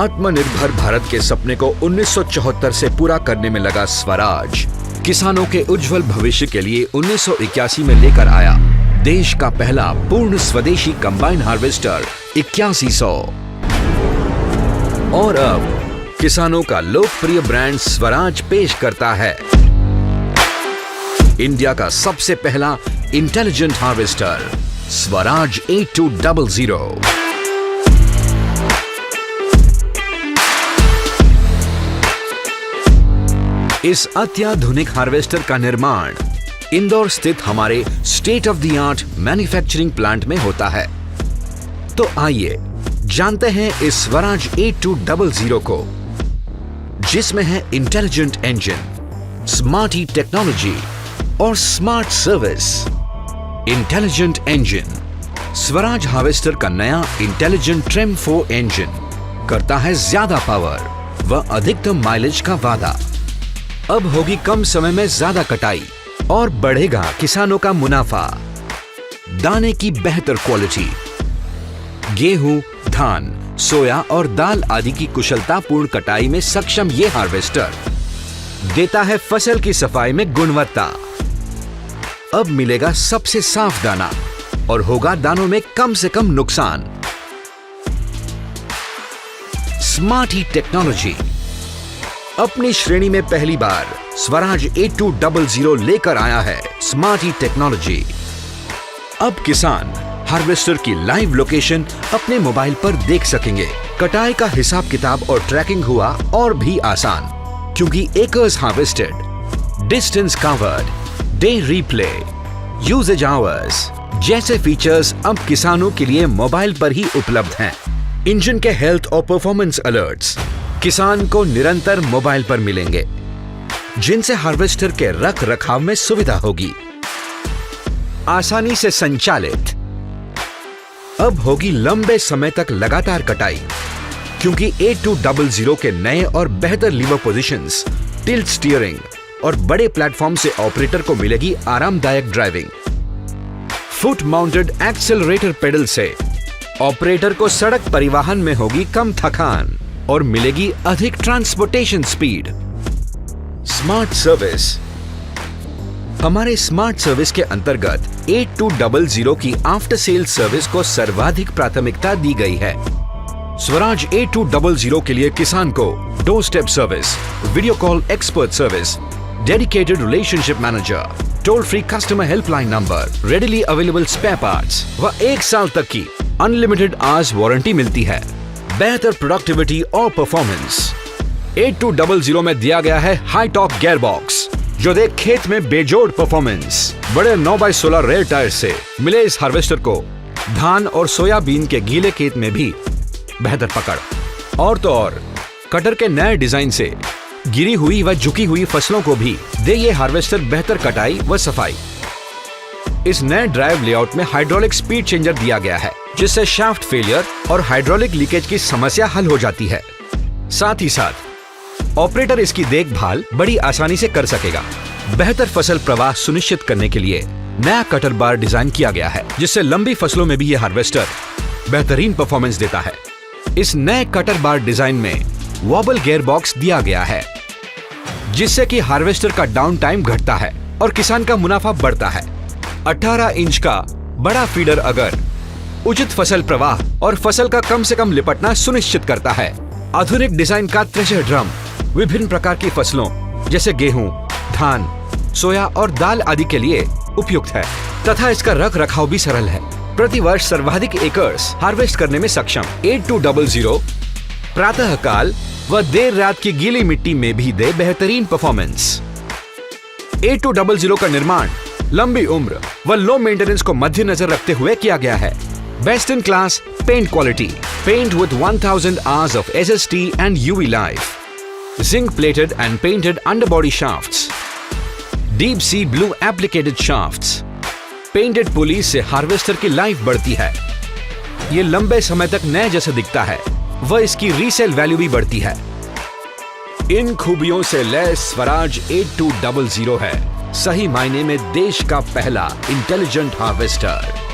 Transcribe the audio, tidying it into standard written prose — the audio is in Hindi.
आत्मनिर्भर भारत के सपने को 1974 से पूरा करने में लगा स्वराज किसानों के उज्जवल भविष्य के लिए 1981 में लेकर आया देश का पहला पूर्ण स्वदेशी कंबाइन हार्वेस्टर 8100। और अब किसानों का लोकप्रिय ब्रांड स्वराज पेश करता है इंडिया का सबसे पहला इंटेलिजेंट हार्वेस्टर स्वराज 8200। इस अत्याधुनिक हार्वेस्टर का निर्माण इंदौर स्थित हमारे state of the art manufacturing plant में होता है। तो आइए जानते हैं इस स्वराज 8200 को, जिसमें है इंटेलिजेंट इंजन, स्मार्टी टेक्नोलॉजी और smart service. Intelligent engine Swaraj harvester का नया इंटेलिजेंट ट्रिम 4 इंजन करता है ज्यादा पावर व अधिकतम माइलेज का वादा। अब होगी कम समय में ज्यादा कटाई और बढ़ेगा किसानों का मुनाफा। दाने की बेहतर क्वालिटी, गेहूं, धान, सोया और दाल आदि की कुशलतापूर्ण कटाई में सक्षम ये हार्वेस्टर देता है फसल की सफाई में गुणवत्ता। अब मिलेगा सबसे साफ दाना और होगा दानों में कम से कम नुकसान। स्मार्टी टेक्नोलॉजी अपनी श्रेणी में पहली बार स्वराज 8200 लेकर आया है स्मार्टी टेक्नोलॉजी। अब किसान हार्वेस्टर की लाइव लोकेशन अपने मोबाइल पर देख सकेंगे। कटाई का हिसाब किताब और ट्रैकिंग हुआ और भी आसान, क्योंकि acres harvested, distance covered, day replay, usages hours जैसे फीचर्स अब किसानों के लिए मोबाइल पर ही उपलब्ध हैं। इंजन के हेल्थ और परफॉर्मेंस अलर्ट्स किसान को निरंतर मोबाइल पर मिलेंगे, जिनसे हार्वेस्टर के रख रखाव में सुविधा होगी। आसानी से संचालित अब होगी लंबे समय तक लगातार कटाई, क्योंकि 8200 के नए और बेहतर लीवर पोजीशंस, टिल्ट स्टीयरिंग और बड़े प्लेटफॉर्म से ऑपरेटर को मिलेगी आरामदायक driving. Foot mounted accelerator pedal से ऑपरेटर को सड़क परिवहन में होगी कम थकान और मिलेगी अधिक ट्रांसपोर्टेशन स्पीड। स्मार्ट सर्विस हमारे स्मार्ट सर्विस के अंतर्गत 8200 की आफ्टर सेल सर्विस को सर्वाधिक प्राथमिकता दी गई है। स्वराज 8200 के लिए किसान को doorstep service, video call expert service, dedicated relationship manager, toll free customer helpline number, readily available spare parts व 1 साल तक की अनलिमिटेड आवर्स वारंटी मिलती है। बेहतर प्रोडक्टिविटी और परफॉर्मेंस 8200 में दिया गया है हाई टॉप गियर बॉक्स, जो दे खेत में बेजोड़ परफॉर्मेंस। बड़े 9x16 रेयर टायर से मिले इस हार्वेस्टर को धान और सोयाबीन के गीले खेत में भी बेहतर पकड़। और तो और कटर के नए डिजाइन से गिरी हुई व झुकी हुई फसलों को भी दे ये हार्वेस्टर बेहतर कटाई व सफाई। इस नए ड्राइव लेआउट में हाइड्रोलिक स्पीड चेंजर दिया गया है, जिससे शाफ्ट फेलियर और हाइड्रोलिक लीकेज की समस्या हल हो जाती है। साथ ही साथ ऑपरेटर इसकी देखभाल बड़ी आसानी से कर सकेगा। बेहतर फसल प्रवाह सुनिश्चित करने के लिए नया कटर बार डिजाइन किया गया है, जिससे लंबी फसलों में भी यह हार्वेस्टर बेहतरीन परफॉर्मेंस देता है। इस नए कटर बार डिजाइन में वॉबल गियर बॉक्स दिया गया है, जिससे कि हार्वेस्टर का डाउन टाइम घटता है और किसान का मुनाफा बढ़ता है। 18 इंच का बड़ा फीडर अगर उचित फसल प्रवाह और फसल का कम से कम लिपटना सुनिश्चित करता है। आधुनिक डिजाइन का थ्रेशर ड्रम विभिन्न प्रकार की फसलों जैसे गेहूं, धान, सोया और दाल आदि के लिए उपयुक्त है तथा इसका रख रखाव भी सरल है। प्रति वर्ष सर्वाधिक एकर्स हार्वेस्ट करने में सक्षम 8200 प्रातः काल व देर रात की गीली मिट्टी में भी दे बेहतरीन परफॉर्मेंस। 8200 का निर्माण लंबी उम्र व लो मेंटेनेंस को मद्देनजर रखते हुए किया गया है। Best in class paint quality, paint with 1000 hours of SST and UV life, zinc plated and painted underbody shafts, deep sea blue applicated shafts, painted pulleys से हार्वेस्टर की लाइफ बढ़ती है। ये लंबे समय तक नए जैसे दिखता है व इसकी रीसेल वैल्यू भी बढ़ती है। इन खूबियों से लैस स्वराज 8200 है सही मायने में देश का पहला इंटेलिजेंट हार्वेस्टर।